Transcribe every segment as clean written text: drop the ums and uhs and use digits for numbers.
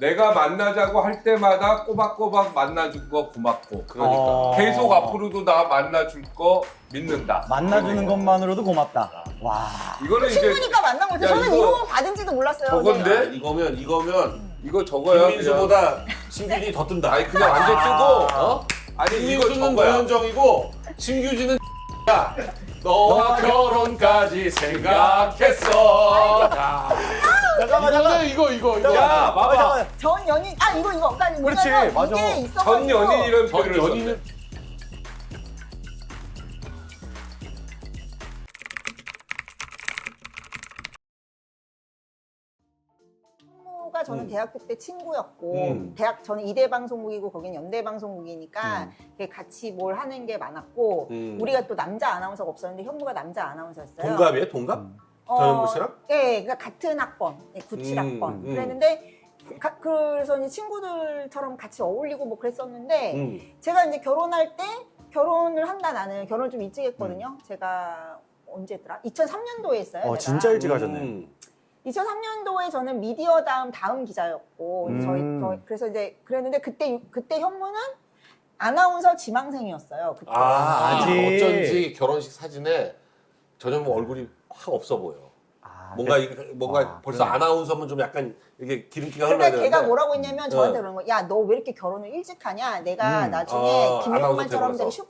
내가 만나자고 할 때마다 꼬박꼬박 만나준 거 고맙고 그러니까. 계속 앞으로도 나 만나줄 거 믿는다. 만나주는 것만으로도 고맙다. 와. 이거는 이제 친구니까 만난 거죠. 야, 저는 이거 이거 받은지도 몰랐어요. 저건데? 야, 이거면 이거 저거야. 김민수보다 신규진이 더 뜬다. 아니 그냥 완전 뜨고 어? 아니 이거 김민수는 저거야. 노현정이고 신규진은 야 너와 결혼까지 생각했어. 야. 잠깐만. 이거. 야 봐봐. 전 연인 이거 그러니까 그렇지, 뭐냐면 맞아. 이게 있어가지고 전 연인이라는 전 표현을 연인은 썼네. 친구가 저는 대학교 때 친구였고 저는 이대 방송국이고 거긴 연대 방송국이니까 같이 뭘 하는 게 많았고 우리가 또 남자 아나운서가 없었는데 현무가 남자 아나운서였어요. 동갑이에요? 동갑? 전현무 씨랑? 네, 그러니까 같은 학번, 97학번. 그랬는데 그래서 이제 친구들처럼 같이 어울리고 뭐 그랬었는데 제가 이제 결혼할 때 결혼을 한다 나는 결혼을 좀 일찍 했거든요. 제가 언제더라? 2003년도에 했어요. 제가. 진짜 일찍 하셨네. 2003년도에 저는 미디어 다음 기자였고 저희 그래서 이제 그랬는데 그때 현무는 아나운서 지망생이었어요. 그때. 아직. 어쩐지 결혼식 사진에 전현무 얼굴이 확 없어 보여. 뭔가 벌써 그래. 아나운서면 좀 약간 이게 기름기가 흘러야 그러니까 되는데. 걔가 뭐라고 했냐면 저한테 그러는 거야. 야, 너 왜 이렇게 결혼을 일찍 하냐? 내가 나중에 김용만처럼 아나운서 되게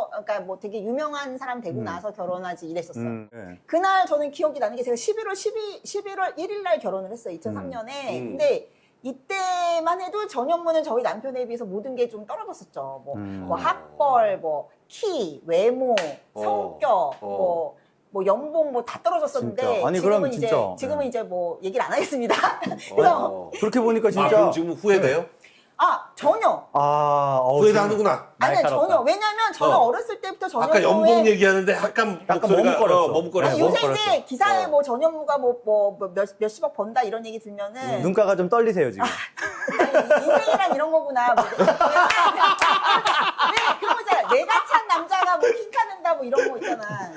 그러니까 뭐 되게 유명한 사람 되고 나서 결혼하지 이랬었어. 네. 그날 저는 기억이 나는 게 제가 11월 1일 날 결혼을 했어요. 2003년에. 근데 이때만 해도 전현무는 저희 남편에 비해서 모든 게 좀 떨어졌었죠. 뭐 학벌, 뭐 키, 외모, 성격, 뭐 연봉 뭐 다 떨어졌었는데 진짜. 아니, 지금은 그럼 이제 진짜. 지금은 이제 뭐 얘기를 안 하겠습니다. 그래서 그렇게 보니까 진짜. 그럼 지금 후회돼요? 전혀. 후회하는구나. 아니 날카롭다. 전혀. 왜냐면 저는 어렸을 때부터 아까 연봉 전현무의 얘기하는데 약간 목소리가 머뭇거렸어. 머뭇거렸어. 요새 이제 그랬어. 기사에 뭐 전현무가 뭐 몇십억 번다 이런 얘기 들면은 눈가가 좀 떨리세요, 지금. 아니, 인생이란 이런 거구나. 뭐. 네, 그런 거 있잖아. 내가 찬 남자가 뭐 킹카는다 뭐 이런 거 있잖아.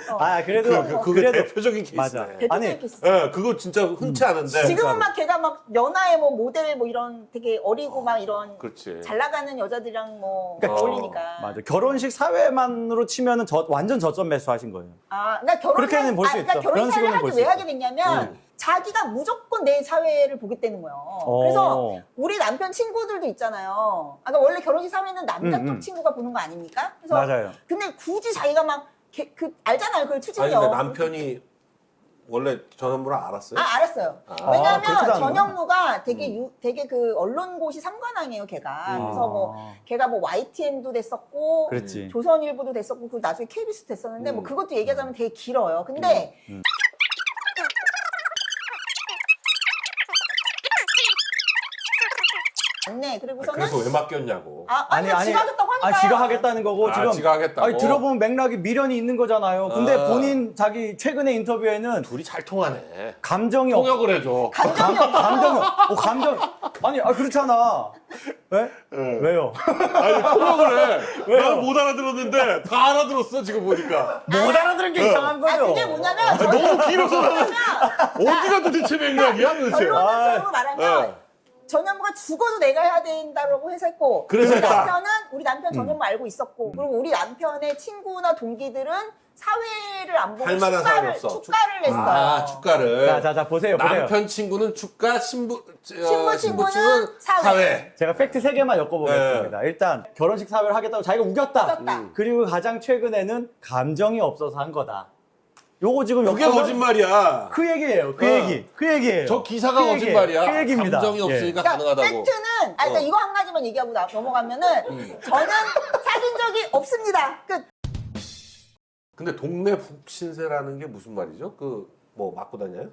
그래도. 그게 그래도. 대표적인 케이스네. 맞아. 대표적인 아니, 케이스. 예, 그거 진짜 흔치 않은데. 지금은 막 걔가 막 연하의 뭐 모델 뭐 이런 되게 어리고 막 이런 그렇지. 잘 나가는 여자들이랑 뭐 그러니까 어울리니까. 맞아. 결혼식 사회만으로 치면은 완전 저점 매수하신 거예요. 그러니까 그렇게는 볼수 있죠. 그러니까 결혼 그런 사회를 식으로는 볼 하기 수 왜 있죠. 하게 됐냐면 자기가 무조건 내 사회를 보겠다는 거예요. 그래서 우리 남편 친구들도 있잖아요. 아까 원래 결혼식 사회는 남자 쪽 친구가 보는 거 아닙니까? 그래서 맞아요. 근데 굳이 자기가 막 알잖아요. 그 아니 추진력. 근데 남편이 원래 전현무를 알았어요? 알았어요. 그렇지도 왜냐면 않구나. 전현무가 되게 그 언론고시 3관왕이에요, 걔가. 그래서 뭐 걔가 뭐 YTN도 됐었고 그렇지. 조선일보도 됐었고 그 나중에 KBS 됐었는데 뭐 그것도 얘기하자면 되게 길어요. 근데 네, 그리고서는 그래서 왜 맡겼냐고. 아니, 지가 하겠다고 하니까. 지가 하겠다는 거고 지금. 지가 하겠다고. 아니, 들어보면 맥락이 미련이 있는 거잖아요. 근데 본인 자기 최근의 인터뷰에는 둘이 잘 통하네. 감정이 통역을 해줘. 감정이 없어. 아니, 그렇잖아. 왜? 왜요? 아니 통역을 해. 난 못 알아들었는데 다 알아들었어 지금 보니까. 못 알아들은 게 이상한 거죠. 그게 뭐냐면 너무 길어서 나는 어디가 도대체 맥락이야 도대체. 결론적으로 말하면 전현무가 죽어도 내가 해야 된다고 해서 했고 그래서 우리 했다. 남편은 우리 남편 전현무 알고 있었고 그리고 우리 남편의 친구나 동기들은 사회를 안 보고 할 만한 사람이 없어. 축가를 냈어요. 축가를. 자, 보세요. 남편 친구는 축가, 신부 친구는 사회. 제가 팩트 3개만 엮어보겠습니다. 일단 결혼식 사회를 하겠다고 자기가 우겼다. 그리고 가장 최근에는 감정이 없어서 한 거다. 요거 지금 그게 거짓말이야. 그 얘기예요. 그 얘기예요. 저 기사가 거짓말이야. 그 얘기입니다. 감정이 없으니까 그러니까 가능하다고. 팩트는 그러니까 이거 한 가지만 얘기하고 넘어가면은 저는 사귄 적이 없습니다. 끝. 근데 동네 북신세라는 게 무슨 말이죠? 그 뭐 맞고 다녀요?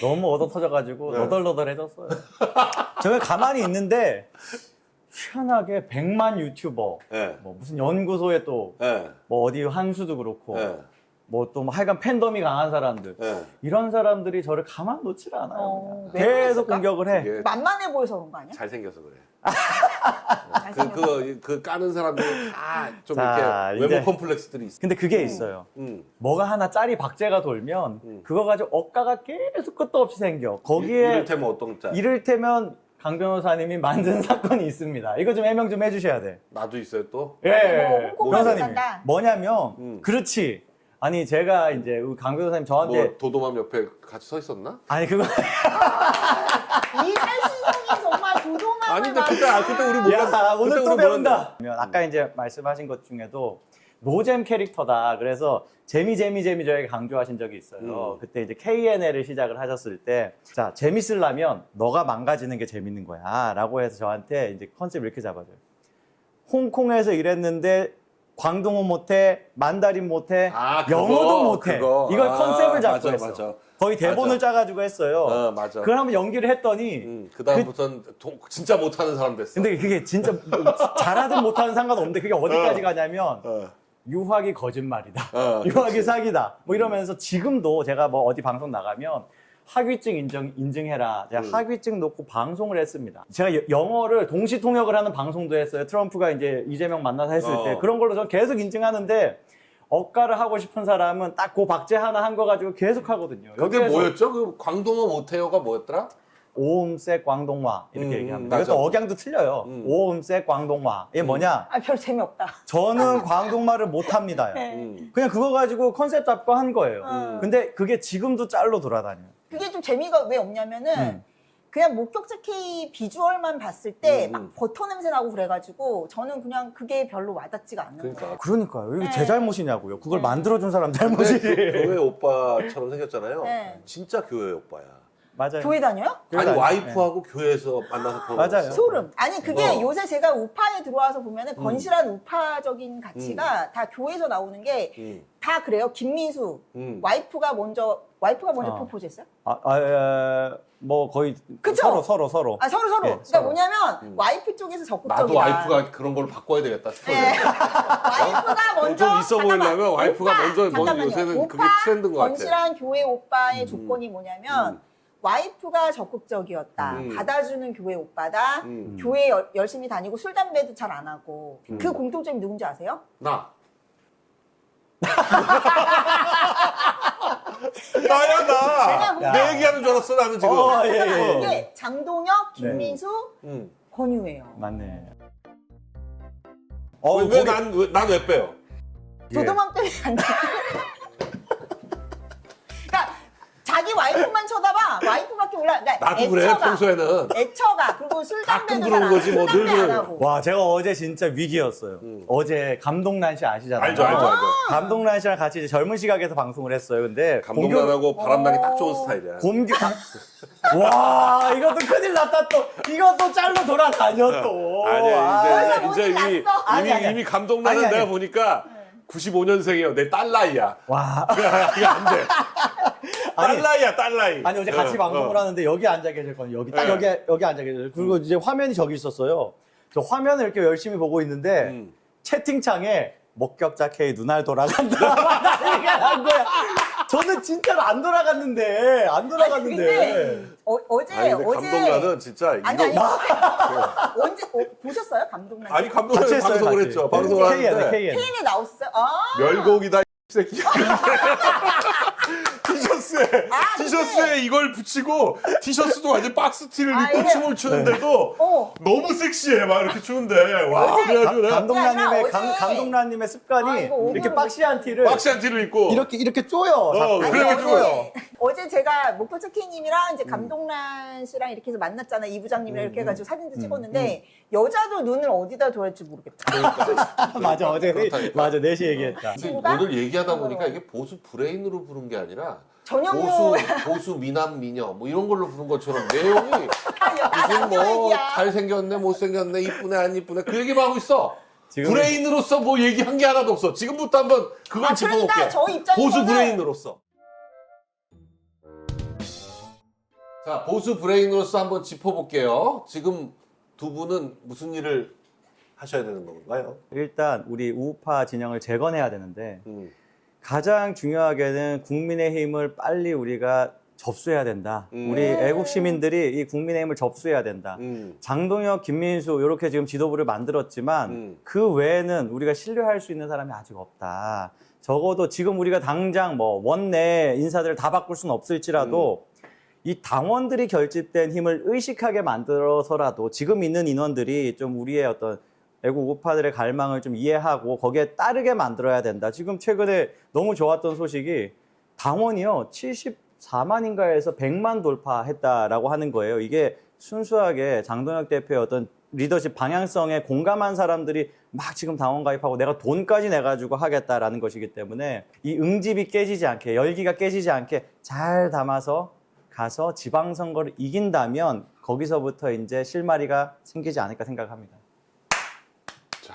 너무 얻어 터져가지고 너덜너덜해졌어요. 제가 가만히 있는데 희한하게 100만 유튜버, 뭐 무슨 연구소에 또 뭐 어디 한수도 그렇고 뭐 또 하여간 팬덤이 강한 사람들 이런 사람들이 저를 가만 놓질 않아요. 왜 계속 그랬을까? 공격을 해. 만만해 보여서 그런 거 아니야? 잘생겨서 그래. 그 까는 사람들이 다 좀 자, 이렇게 이제- 외모 컴플렉스들이 있어. 근데 그게 있어요. 뭐가 하나 짤이 박제가 돌면 그거 가지고 억가가 계속 끝도 없이 생겨. 거기에 이를테면 어떤 짤? 이를테면 강 변호사님이 만든 사건이 있습니다. 이거 좀 해명 좀 해주셔야 돼. 나도 있어요 또. 예, 홍콩 변호사님. 간다. 뭐냐면, 그렇지. 아니, 제가 이제 우리 강 변호사님 저한테. 뭐 도도맘 옆에 같이 서 있었나? 아니, 그거. 이 살신성이 정말 도도맘을 아닌데 그때 우리 몰랐. 야, 오늘 그때 또 우리 배운다. 아까 이제 말씀하신 것 중에도 노잼 캐릭터다. 그래서 재미 저에게 강조하신 적이 있어요. 그때 이제 KNL을 시작을 하셨을 때, 자, 재밌으려면 너가 망가지는 게 재밌는 거야. 라고 해서 저한테 이제 컨셉을 이렇게 잡아줘요. 홍콩에서 일했는데 광동어 못해, 만다린 못해, 아, 그거, 영어도 못해. 그거. 이걸 아, 컨셉을 잡고 맞아, 했어. 맞아. 거의 대본을 맞아. 짜가지고 했어요. 맞아. 그걸 한번 연기를 했더니 그 다음부터는 진짜 못하는 사람 됐어. 근데 그게 진짜 잘하든 못하든 상관없는데 그게 어디까지 어. 가냐면 어. 유학이 거짓말이다. 어, 유학이 그렇지. 사기다. 뭐 이러면서 지금도 제가 뭐 어디 방송 나가면 학위증 인증해라. 제가 학위증 놓고 방송을 했습니다. 제가 영어를 동시 통역을 하는 방송도 했어요. 트럼프가 이제 이재명 만나서 했을 때 그런 걸로 저는 계속 인증하는데 억가를 하고 싶은 사람은 딱 그 박제 하나 한 거 가지고 계속 하거든요. 그게 여기에서 뭐였죠? 그 광동어 못해요가 뭐였더라? 오음색 광동화 이렇게 얘기합니다. 맞아. 이것도 억양도 틀려요. 오음색 광동화. 이게 뭐냐? 아, 별 재미없다. 저는 광동말을 못합니다. 네. 그냥 그거 가지고 컨셉 잡고 한 거예요. 근데 그게 지금도 짤로 돌아다녀요. 그게 좀 재미가 왜 없냐면은 그냥 목격자 K 비주얼만 봤을 때 막 버터 냄새 나고 그래가지고 저는 그냥 그게 별로 와닿지가 않는 그러니까. 거예요. 그러니까요. 이게 네. 제 잘못이냐고요. 그걸 네. 만들어준 사람 근데 잘못이지. 교회 오빠처럼 생겼잖아요. 네. 진짜 교회 오빠야. 맞아요. 교회 다녀요? 교회 아니 다녀요. 와이프하고 교회에서 만나서 결혼했어. 맞아요. 소름. 아니 그게 어. 요새 제가 우파에 들어와서 보면은 건실한 우파적인 가치가 다 교회에서 나오는 게 다 그래요. 김민수 와이프가 먼저 프로포즈했어요? 뭐 거의 그쵸? 서로. 아 서로. 예, 그러니까 서로. 뭐냐면 와이프 쪽에서 적극적이다. 나도 와이프가 그런 걸 바꿔야 되겠다 싶어요. 네. 와이프가 먼저 좀 있어 보이려면 잠깐만, 와이프가 오빠, 먼저 잠깐만요. 요새는 그게 오빠, 트렌드인 것 같아. 건실한 교회 오빠의 조건이 뭐냐면 와이프가 적극적이었다. 받아주는 교회 오빠다. 교회 열심히 다니고 술 담배도 잘 안 하고. 그 공통점이 누군지 아세요? 나야 나. 내가 내 얘기하는 줄 알았어 나는 지금. 예. 이게 장동혁, 김민수, 권유예요. 맞네. 왜난왜 빼요? 도도맘 때문에 안 돼. 그러니까 자기 와이프만 쳐다봐. 와이프밖에 몰라. 그러니까 나도 그래 평소에는. 애처가 그리고 술 가끔 담배도 그런 잘 안 거지, 뭐 늘 안 그래. 하고. 와, 제가 어제 진짜 위기였어요. 어제 감동란 씨 아시잖아요. 알죠. 감동란 씨랑 같이 이제 젊은 시각에서 방송을 했어요. 근데 감동란하고 바람나기 딱 좋은 스타일이야. 와, 이것도 큰일 났다 또. 이것도 짤로 돌아다녀 또. 벌써 이제 못이 이미 났어. 아니. 감동란은 아니. 내가 보니까 95년생이에요. 내 딸나이야. 와. 이게 안 돼. 아니, 딸나이야, 딸나이. 아니 어제 같이 방송을 하는데 여기 앉아 계셨거든요. 여기 딱 여기 앉아 계셨어요. 그리고 이제 화면이 저기 있었어요. 저 화면을 이렇게 열심히 보고 있는데 채팅창에 목격자 K 눈알 돌아간다. 난리가 난 거야. 저는 진짜로 안 돌아갔는데 근데 어제 감동란은 진짜 이거 아니 언제 보셨어요 감동란? 아니 감동란 같이 했어요, 방송을 같이. 했죠. 방송을 하는데 KN. KN에 나왔어요? 아 멸곡이다 이 새끼야. 아, 티셔츠에 이걸 붙이고 티셔츠도 완전 박스티를 입고 이게- 춤을 추는데도 너무 섹시해 막 이렇게 추는데 와 그래가지고 내가 감동란님의 어제- 감동란님의 습관이 이거 오버를 이렇게 박시한 티를 박시한 티를 입고 이렇게 쪼여. 자꾸. 아니, 그래가지고요. 어제 제가 목표자 K님이랑 이제 감동란 씨랑 이렇게 해서 만났잖아요. 이 부장님이랑 이렇게 해가지고 사진도 찍었는데 여자도 눈을 어디다 둬야 할지 모르겠다. 맞아 어제 그렇다니까. 맞아 4시 얘기했다. 친구가? 오늘 얘기하다 보니까 이게 보수 브레인으로 부른 게 아니라 전현무 보수 미남 미녀 뭐 이런 걸로 부른 것처럼 내용이 무슨 남녀 뭐 얘기야. 잘생겼네 못생겼네 이쁘네 안 이쁘네 그 얘기만 하고 있어. 지금- 브레인으로서 뭐 얘기한 게 하나도 없어. 지금부터 한번 그걸 짚어볼게. 그러니까 저희 입장에서는 보수 브레인으로서. 자 보수 브레인으로서 한번 짚어볼게요. 지금 두 분은 무슨 일을 하셔야 되는 건가요? 일단 우리 우파 진영을 재건해야 되는데 가장 중요하게는 국민의힘을 빨리 우리가 접수해야 된다. 우리 애국 시민들이 이 국민의힘을 접수해야 된다. 장동혁, 김민수 이렇게 지금 지도부를 만들었지만 그 외에는 우리가 신뢰할 수 있는 사람이 아직 없다. 적어도 지금 우리가 당장 뭐 원내 인사들을 다 바꿀 수는 없을지라도 이 당원들이 결집된 힘을 의식하게 만들어서라도 지금 있는 인원들이 좀 우리의 어떤 애국 우파들의 갈망을 좀 이해하고 거기에 따르게 만들어야 된다. 지금 최근에 너무 좋았던 소식이 당원이요 74만인가에서 100만 돌파했다라고 하는 거예요. 이게 순수하게 장동혁 대표의 어떤 리더십 방향성에 공감한 사람들이 막 지금 당원 가입하고 내가 돈까지 내가지고 하겠다라는 것이기 때문에 이 응집이 깨지지 않게 열기가 깨지지 않게 잘 담아서 가서 지방선거를 이긴다면 거기서부터 이제 실마리가 생기지 않을까 생각합니다. 자,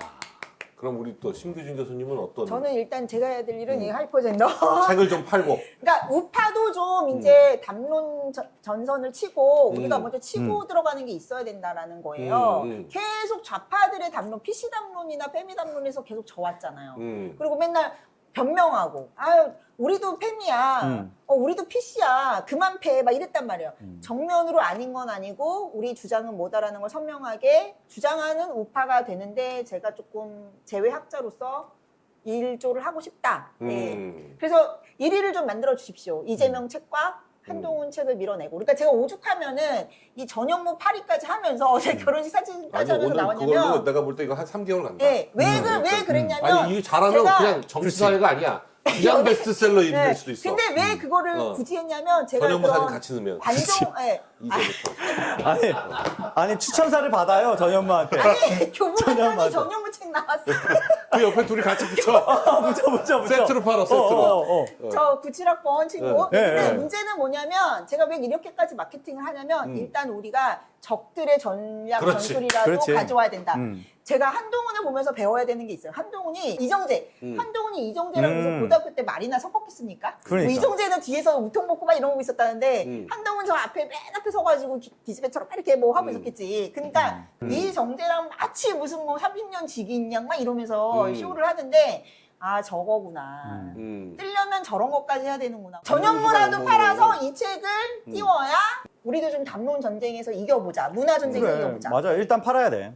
그럼 우리 또 심규진 교수님은 어떤? 저는 일단 제가 해야 될 일은 이 하이퍼젠더. 책을 좀 팔고. 그러니까 우파도 좀 이제 담론 전선을 치고 우리가 먼저 치고 들어가는 게 있어야 된다라는 거예요. 계속 좌파들의 담론, PC 담론이나 페미 담론에서 계속 져왔잖아요. 그리고 맨날 변명하고, 아유, 우리도 팸이야. 우리도 PC야. 그만 패. 막 이랬단 말이에요. 정면으로 아닌 건 아니고, 우리 주장은 뭐다라는 걸 선명하게 주장하는 우파가 되는데, 제가 조금 제외학자로서 일조를 하고 싶다. 네. 그래서 1위를 좀 만들어 주십시오. 이재명 책과 한동훈 책을 밀어내고. 그러니까 제가 오죽하면은 이 전현무 파리까지 하면서 제 결혼식 사진까지 아니, 하면서 오늘 나왔냐면. 그걸로 내가 볼 때 이거 한 3개월 간다. 네. 왜 그랬냐면. 아니, 이거 잘하면 제가 그냥 정치사회가 아니야. 그냥 베스트셀러 이름 될 수도 있어. 근데 왜 그거를 굳이 했냐면 제가 전현무 사진 그런 같이 넣으면. 관종, 예. 이제부터. 아니 추천사를 받아요 전현무한테. 아니 교보문고에 전현무 전현무 책 나왔어. 그 옆에 둘이 같이 붙여. 붙여. 세트로 팔아, 세트로. 저 97학번 친구. 네. 근데 네. 문제는 뭐냐면 제가 왜 이렇게까지 마케팅을 하냐면 일단 우리가 적들의 전략 그렇지. 전술이라도 그렇지. 가져와야 된다. 제가 한동훈을 보면서 배워야 되는 게 있어요. 한동훈이 이정재라고 해서 고등학교 때 말이나 섞었겠습니까? 그러니까. 뭐 이정재는 뒤에서 우통 먹고 막 이러고 있었다는데 한동훈 저 앞에 맨 앞에 서가지고 기집애처럼 이렇게 뭐 하고 있었겠지. 그러니까 이정재랑 마치 무슨 뭐 30년 지기인 양 막 이러면서 쇼를 하는데 아 저거구나. 뜨려면 저런 것까지 해야 되는구나. 전현무라도 팔아서 이 책을 띄워야 우리도 좀 담론 전쟁에서 이겨보자. 문화 전쟁에서 이겨보자. 맞아. 일단 팔아야 돼.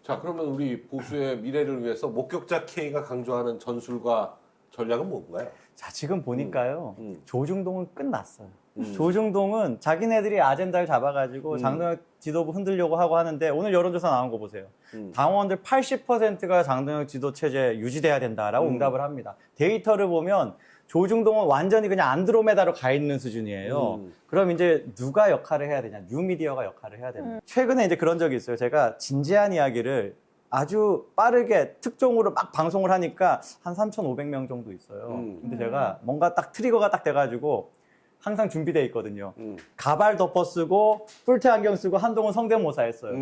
자, 그러면 우리 보수의 미래를 위해서 목격자 K가 강조하는 전술과 전략은 뭔가요? 자, 지금 보니까요. 조중동은 끝났어요. 조중동은 자기네들이 아젠다를 잡아가지고 장동혁 지도부 흔들려고 하고 하는데 오늘 여론조사 나온 거 보세요. 당원들 80%가 장동혁 지도 체제 유지돼야 된다라고 응답을 합니다. 데이터를 보면 조중동은 완전히 그냥 안드로메다로 가 있는 수준이에요. 그럼 이제 누가 역할을 해야 되냐? 뉴미디어가 역할을 해야 됩니다. 최근에 이제 그런 적이 있어요. 제가 진지한 이야기를 아주 빠르게 특종으로 막 방송을 하니까 한 3,500명 정도 있어요. 근데 제가 뭔가 딱 트리거가 딱 돼가지고 항상 준비되어 있거든요. 가발 덮어 쓰고 뿔테 안경 쓰고 한동훈 성대모사 했어요.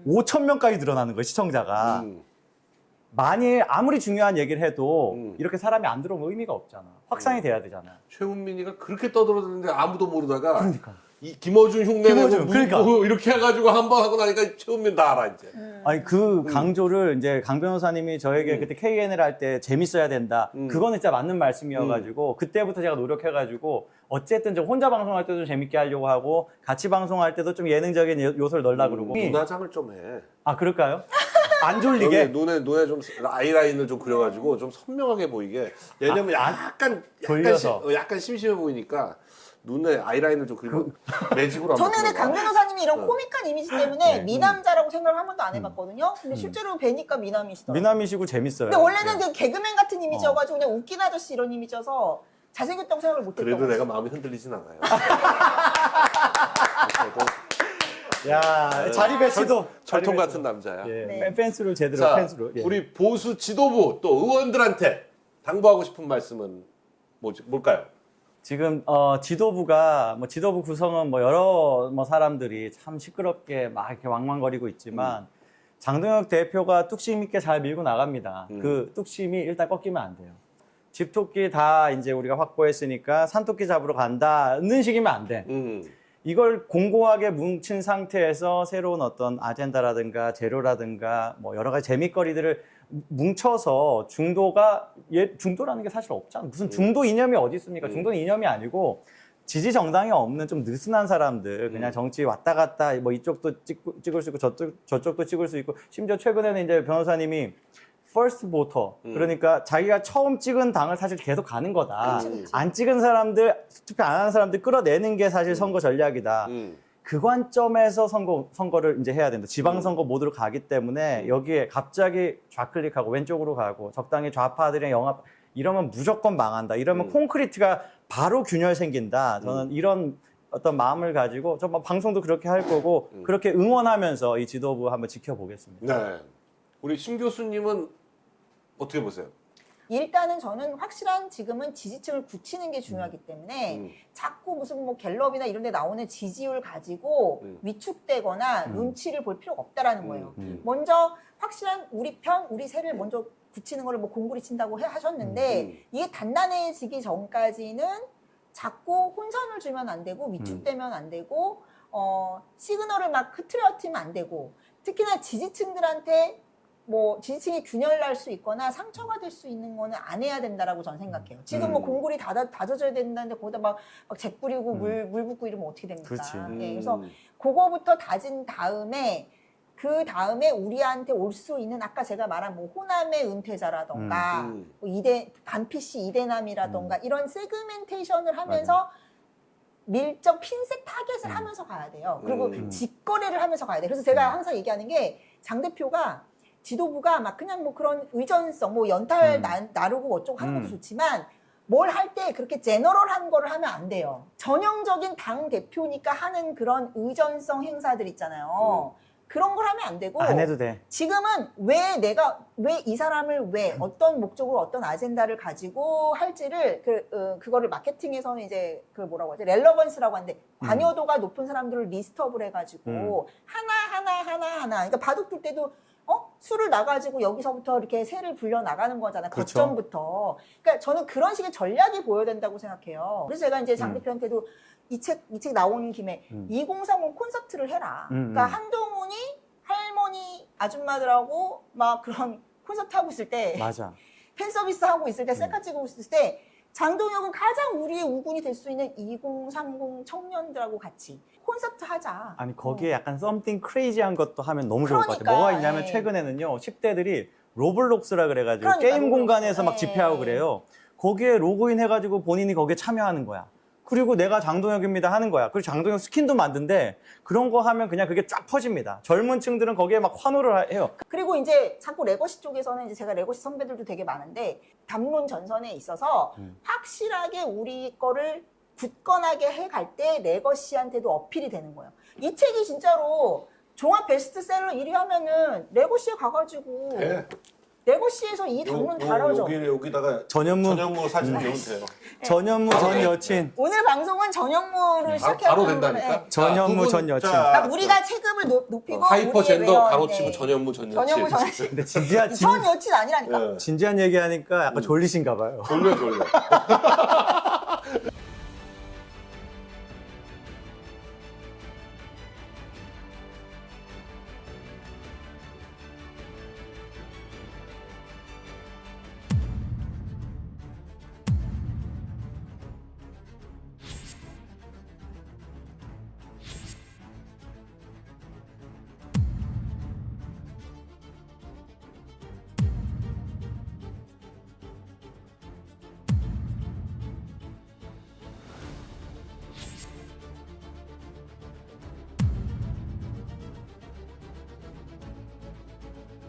5,000명까지 늘어나는 거예요, 시청자가. 만일 아무리 중요한 얘기를 해도 이렇게 사람이 안 들어오면 의미가 없잖아. 확산이 돼야 되잖아. 최훈민이가 그렇게 떠들었는데 아무도 모르다가 그러니까. 이 김어준 흉내내고 김어준, 그러니까. 이렇게 해가지고 한 번 하고 나니까 최훈민 다 알아 이제. 아니 그 강조를 이제 강 변호사님이 저에게 그때 KNL 할 때 재밌어야 된다. 그거는 진짜 맞는 말씀이어가지고 그때부터 제가 노력해가지고 어쨌든 좀 혼자 방송할 때도 재밌게 하려고 하고 같이 방송할 때도 좀 예능적인 요소를 넣으려고 그러고. 눈화장을 좀 해. 아 그럴까요? 안 졸리게. 눈에 좀 아이라인을 좀 그려가지고 좀 선명하게 보이게. 왜냐면 약간 심심해 보이니까. 눈에 아이라인을 좀 그리고 매직으로 저는 한번 강 변호사님이 이런 코믹한 이미지 때문에 미남자라고 생각을 한 번도 안 해봤거든요. 근데 실제로 뵈니까 미남이시더라고요. 미남이시고 재밌어요. 근데 원래는 그 개그맨 같은 이미지여가지고 그냥 웃긴 아저씨 이런 이미지여서 잘생겼다고 생각을 못했던 그래도 거죠. 내가 마음이 흔들리진 않아요. 야 자리 배치도 철통 자리 같은 남자야. 예, 네. 펜스를 제대로 자, 펜스로. 예. 우리 보수 지도부 또 의원들한테 당부하고 싶은 말씀은 뭘까요? 지금 지도부가 뭐 지도부 구성은 뭐 여러 사람들이 참 시끄럽게 막 이렇게 왕왕거리고 있지만 장동혁 대표가 뚝심 있게 잘 밀고 나갑니다. 그 뚝심이 일단 꺾이면 안 돼요. 집토끼 다 이제 우리가 확보했으니까 산토끼 잡으러 간다는 식이면 안 돼. 이걸 공고하게 뭉친 상태에서 새로운 어떤 아젠다라든가 재료라든가 뭐 여러 가지 재밌거리들을 뭉쳐서 중도라는 게 사실 없잖아. 무슨 중도 이념이 어디 있습니까? 중도는 이념이 아니고 지지 정당이 없는 좀 느슨한 사람들, 그냥 정치 왔다 갔다 뭐 이쪽도 찍을 수 있고 저쪽도 찍을 수 있고, 심지어 최근에는 이제 변호사님이 first voter, 그러니까 자기가 처음 찍은 당을 사실 계속 가는 거다. 안 찍은 사람들, 투표 안 하는 사람들 끌어내는 게 사실 선거 전략이다. 그 관점에서 선거를 이제 해야 된다. 지방선거 모드로 가기 때문에 여기에 갑자기 좌클릭하고 왼쪽으로 가고 적당히 좌파들이랑 영합 이러면 무조건 망한다. 이러면 콘크리트가 바로 균열 생긴다. 저는 이런 어떤 마음을 가지고 정말 방송도 그렇게 할 거고 그렇게 응원하면서 이 지도부 한번 지켜보겠습니다. 네. 우리 심 교수님은 어떻게 보세요? 일단은 저는 확실한 지금은 지지층을 굳히는 게 중요하기 때문에 자꾸 무슨 뭐 갤럽이나 이런 데 나오는 지지율 가지고 위축되거나 눈치를 볼 필요가 없다라는 거예요. 먼저 확실한 우리 편, 우리 세를 먼저 굳히는 거를 뭐 공구리 친다고 하셨는데 이게 단단해지기 전까지는 자꾸 혼선을 주면 안 되고 위축되면 안 되고 시그널을 막 흐트러뜨리면 안 되고 특히나 지지층들한테 뭐 지지층이 균열날 수 있거나 상처가 될 수 있는 거는 안 해야 된다라고 저는 생각해요. 지금 뭐 공굴이 다져져야 된다는데 거기다 막 재 뿌리고 물 붓고 이러면 어떻게 됩니까? 그렇지. 예, 그래서 그거부터 다진 다음에 그 다음에 우리한테 올 수 있는 아까 제가 말한 뭐 호남의 은퇴자라던가 뭐 반피씨 이대남이라던가 이런 세그멘테이션을 하면서 밀접 핀셋 타겟을 하면서 가야 돼요. 그리고 직거래를 하면서 가야 돼요. 그래서 제가 항상 얘기하는 게 장 대표가 지도부가 막 그냥 뭐 그런 의전성, 뭐 연탈 나르고 어쩌고 하는 것도 좋지만 뭘 할 때 그렇게 제너럴한 거를 하면 안 돼요. 전형적인 당 대표니까 하는 그런 의전성 행사들 있잖아요. 그런 걸 하면 안 되고 안 해도 돼. 지금은 왜 이 사람을 왜 어떤 목적으로 어떤 아젠다를 가지고 할지를 그거를 마케팅에서는 이제 그 뭐라고 하지? 렐러번스라고 하는데 관여도가 높은 사람들을 리스트업을 해가지고 하나 그러니까 바둑 둘 때도 술을 나가지고 여기서부터 이렇게 새를 불려 나가는 거잖아요. 그렇죠. 거점부터. 그러니까 저는 그런 식의 전략이 보여야 된다고 생각해요. 그래서 제가 이제 장 대표한테도 이 책 나오는 김에 2030 콘서트를 해라. 그러니까 한동훈이 할머니 아줌마들하고 막 그런 콘서트 하고 있을 때 맞아. 팬 서비스 하고 있을 때 셀카 찍고 있을 때 장동혁은 가장 우리의 우군이 될 수 있는 2030 청년들하고 같이 콘서트 하자. 아니 거기에 약간 something crazy한 것도 하면 너무 좋을 것 같아요. 그러니까, 뭐가 있냐면 예. 최근에는요 10대들이 로블록스라 그래가지고 그러니까, 게임 로블록스. 공간에서 막 예. 집회하고 그래요. 거기에 로그인 해가지고 본인이 거기에 참여하는 거야. 그리고 내가 장동혁입니다 하는 거야. 그리고 장동혁 스킨도 만든데 그런 거 하면 그냥 그게 쫙 퍼집니다. 젊은 층들은 거기에 막 환호를 해요. 그리고 이제 자꾸 레거시 쪽에서는 이제 제가 레거시 선배들도 되게 많은데 담론 전선에 있어서 확실하게 우리 거를 굳건하게 해갈 때 레거시한테도 어필이 되는 거예요. 이 책이 진짜로 종합 베스트셀러 1위 하면은 레거시에 가가지고 네. 레거시에서 이 담론 다뤄줘. 여기다가 전현무 사진 넣으면 돼요. 전현무 전 여친. 오늘 방송은 전현무를 시작해서 바로 된다니까. 전현무 전 여친. 그러니까 우리가 체급을 높이고 하이퍼젠더 우리의 가로치고 외연, 전현무 전 여친. 전현무 전 여친. 근데 전 여친 아니라니까. 예. 진지한 얘기하니까 약간 졸리신가 봐요. 졸려.